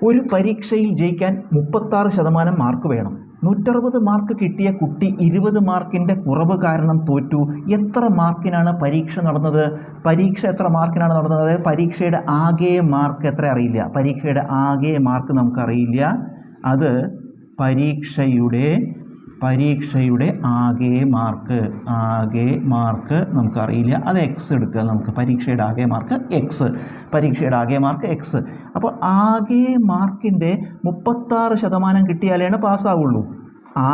ഒരു പരീക്ഷയിൽ ജയിക്കാൻ 36% മാർക്ക് വേണം. 160 മാർക്ക് കിട്ടിയ കുട്ടി 20 മാർക്കിൻ്റെ കുറവ് കാരണം തോറ്റു. എത്ര മാർക്കിനാണ് പരീക്ഷ നടന്നത്? പരീക്ഷ എത്ര മാർക്കിനാണ് നടന്നത്? അതായത് പരീക്ഷയുടെ ആകെ മാർക്ക് എത്ര അറിയില്ല. പരീക്ഷയുടെ ആകെ മാർക്ക് നമുക്കറിയില്ല. അത് പരീക്ഷയുടെ ആകെ മാർക്ക് നമുക്കറിയില്ല. അത് എക്സ് എടുക്കുക. നമുക്ക് പരീക്ഷയുടെ ആകെ മാർക്ക് എക്സ്. അപ്പോൾ ആകെ മാർക്കിൻ്റെ 36% കിട്ടിയാലേ പാസ്സാവുള്ളൂ.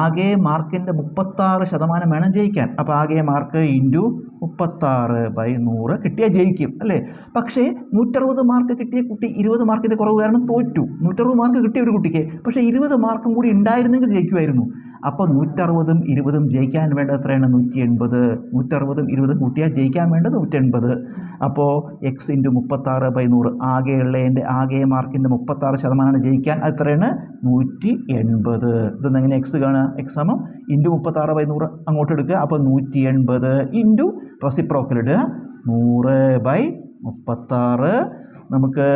ആകെ മാർക്കിൻ്റെ 36% വേണം ജയിക്കാൻ. അപ്പോൾ ആകെ മാർക്ക് ഇൻറ്റു 36/100 കിട്ടിയാൽ ജയിക്കും അല്ലേ? പക്ഷേ 160 മാർക്ക് കിട്ടിയ കുട്ടി 20 മാർക്കിൻ്റെ കുറവ് കാരണം തോറ്റു. 160 മാർക്ക് കിട്ടിയ ഒരു കുട്ടിക്ക് പക്ഷേ 20 മാർക്കും കൂടി ഉണ്ടായിരുന്നെങ്കിൽ ജയിക്കുമായിരുന്നു. അപ്പോൾ 160ഉം 20ഉം ജയിക്കാൻ വേണ്ടത് എത്രയാണ്? 180. 160ഉം 20ഉം കൂട്ടിയാൽ ജയിക്കാൻ വേണ്ടത് 180. അപ്പോൾ എക്സ് ഇൻറ്റു 36/100 ആകെ മാർക്കിൻ്റെ 36% ജയിക്കാൻ എത്രയാണ്? 180. ഇതെന്ന് എങ്ങനെ എക്സ് കാണുക? എക്സ് സമം ഇൻറ്റു 36/100 അങ്ങോട്ട് എടുക്കുക. അപ്പോൾ 180 ഇൻറ്റു റെസിപ്രോക്കൽ ഇടുക 100/36. നമുക്ക്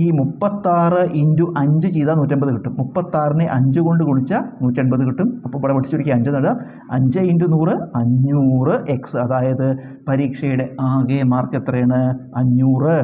ഈ 36 ഇൻറ്റു 5 ചെയ്താൽ 180 കിട്ടും. 36നെ 5 കൊണ്ട് ഗുണിച്ചാൽ 180 കിട്ടും. അപ്പോൾ ഇവിടെ പഠിച്ചൊരിക്കൽ 5 നടുക. 5 ഇൻറ്റു 100 500 എക്സ്. അതായത് പരീക്ഷയുടെ ആകെ മാർക്ക് എത്രയാണ്? 500.